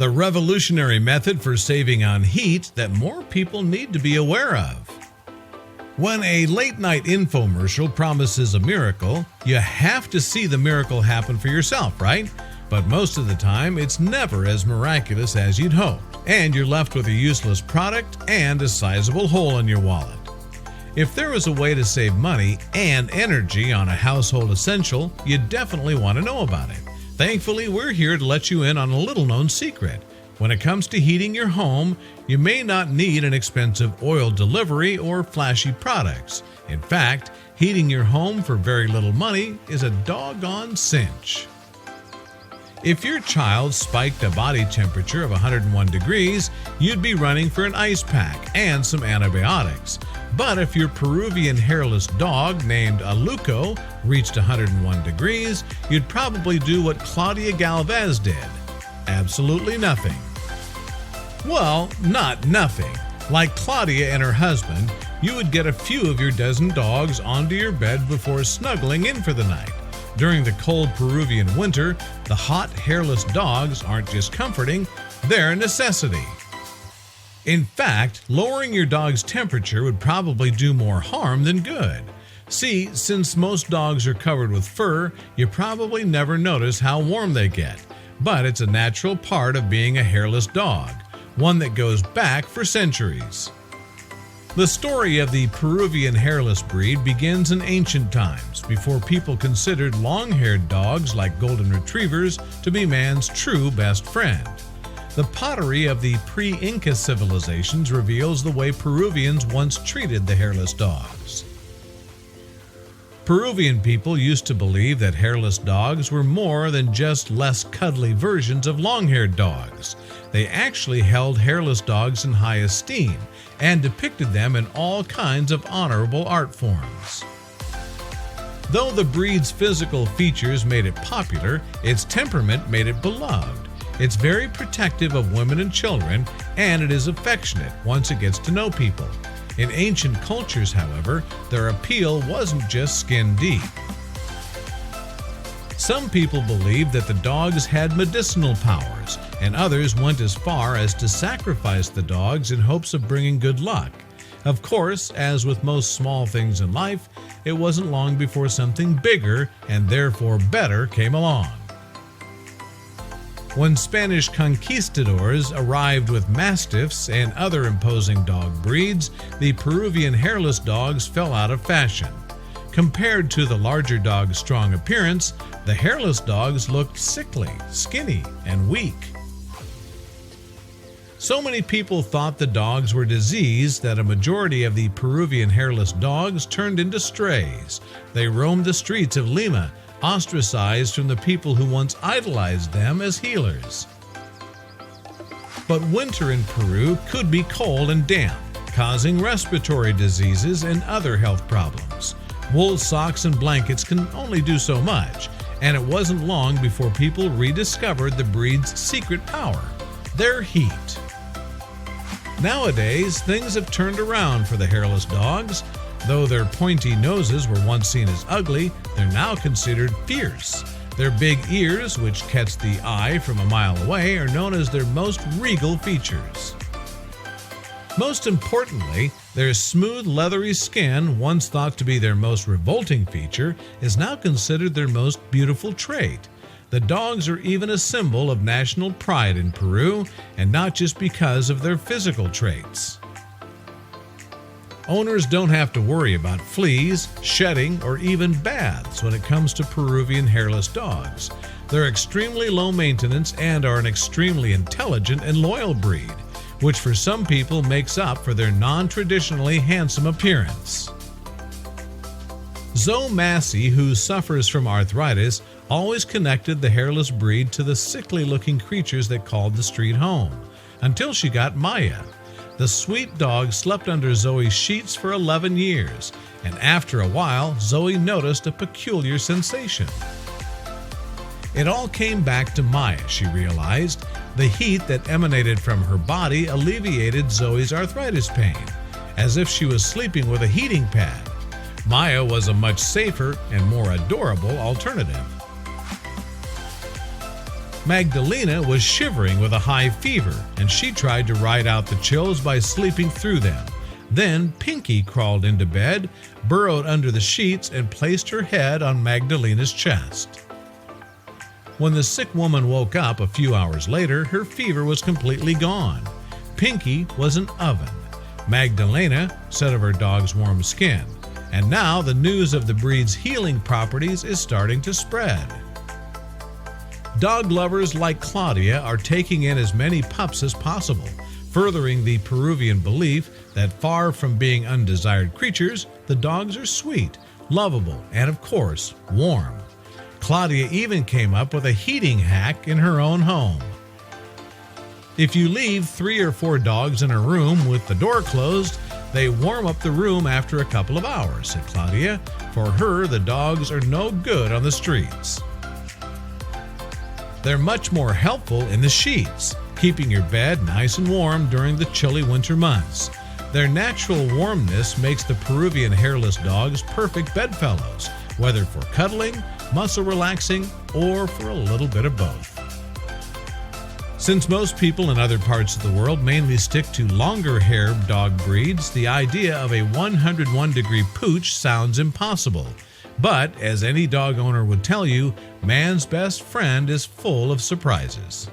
the revolutionary method for saving on heat that more people need to be aware of. When a late-night infomercial promises a miracle, you have to see the miracle happen for yourself, right? But most of the time, it's never as miraculous as you'd hoped, and you're left with a useless product and a sizable hole in your wallet. If there was a way to save money and energy on a household essential, you definitely want to know about it. Thankfully, we're here to let you in on a little-known secret. When it comes to heating your home, you may not need an expensive oil delivery or flashy products. In fact, heating your home for very little money is a doggone cinch. If your child spiked a body temperature of 101 degrees, you'd be running for an ice pack and some antibiotics. But if your Peruvian hairless dog named Aluco reached 101 degrees, you'd probably do what Claudia Galvez did. Absolutely nothing. Well, not nothing. Like Claudia and her husband, you would get a few of your dozen dogs onto your bed before snuggling in for the night. During the cold Peruvian winter, the hot, hairless dogs aren't just comforting, they're a necessity. In fact, lowering your dog's temperature would probably do more harm than good. See, since most dogs are covered with fur, you probably never notice how warm they get. But it's a natural part of being a hairless dog, one that goes back for centuries. The story of the Peruvian hairless breed begins in ancient times, before people considered long-haired dogs like golden retrievers to be man's true best friend. The pottery of the pre-Inca civilizations reveals the way Peruvians once treated the hairless dogs. Peruvian people used to believe that hairless dogs were more than just less cuddly versions of long-haired dogs. They actually held hairless dogs in high esteem and depicted them in all kinds of honorable art forms. Though the breed's physical features made it popular, its temperament made it beloved. It's very protective of women and children, and it is affectionate once it gets to know people. In ancient cultures, however, their appeal wasn't just skin deep. Some people believed that the dogs had medicinal powers, and others went as far as to sacrifice the dogs in hopes of bringing good luck. Of course, as with most small things in life, it wasn't long before something bigger and therefore better came along. When Spanish conquistadors arrived with mastiffs and other imposing dog breeds, the Peruvian hairless dogs fell out of fashion. Compared to the larger dog's strong appearance, the hairless dogs looked sickly, skinny, and weak. So many people thought the dogs were diseased that a majority of the Peruvian hairless dogs turned into strays. They roamed the streets of Lima, ostracized from the people who once idolized them as healers. But winter in Peru could be cold and damp, causing respiratory diseases and other health problems. Wool socks and blankets can only do so much, and it wasn't long before people rediscovered the breed's secret power, their heat. Nowadays, things have turned around for the hairless dogs. Though their pointy noses were once seen as ugly, they're now considered fierce. Their big ears, which catch the eye from a mile away, are known as their most regal features. Most importantly, their smooth, leathery skin, once thought to be their most revolting feature, is now considered their most beautiful trait. The dogs are even a symbol of national pride in Peru, and not just because of their physical traits. Owners don't have to worry about fleas, shedding, or even baths when it comes to Peruvian hairless dogs. They're extremely low maintenance and are an extremely intelligent and loyal breed, which for some people makes up for their non-traditionally handsome appearance. Zoe Massey, who suffers from arthritis, always connected the hairless breed to the sickly-looking creatures that called the street home, until she got Maya. The sweet dog slept under Zoe's sheets for 11 years, and after a while, Zoe noticed a peculiar sensation. It all came back to Maya, she realized. The heat that emanated from her body alleviated Zoe's arthritis pain, as if she was sleeping with a heating pad. Maya was a much safer and more adorable alternative. Magdalena was shivering with a high fever, and she tried to ride out the chills by sleeping through them. Then Pinky crawled into bed, burrowed under the sheets, and placed her head on Magdalena's chest. When the sick woman woke up a few hours later, her fever was completely gone. Pinky was an oven. Magdalena said of her dog's warm skin. And now the news of the breed's healing properties is starting to spread. Dog lovers like Claudia are taking in as many pups as possible, furthering the Peruvian belief that far from being undesired creatures, the dogs are sweet, lovable, and of course, warm. Claudia even came up with a heating hack in her own home. If you leave 3 or 4 dogs in a room with the door closed, they warm up the room after a couple of hours, said Claudia. For her, the dogs are no good on the streets. They're much more helpful in the sheets, keeping your bed nice and warm during the chilly winter months. Their natural warmness makes the Peruvian hairless dogs perfect bedfellows, whether for cuddling, muscle relaxing, or for a little bit of both. Since most people in other parts of the world mainly stick to longer-haired dog breeds, the idea of a 101-degree pooch sounds impossible. But, as any dog owner would tell you, man's best friend is full of surprises.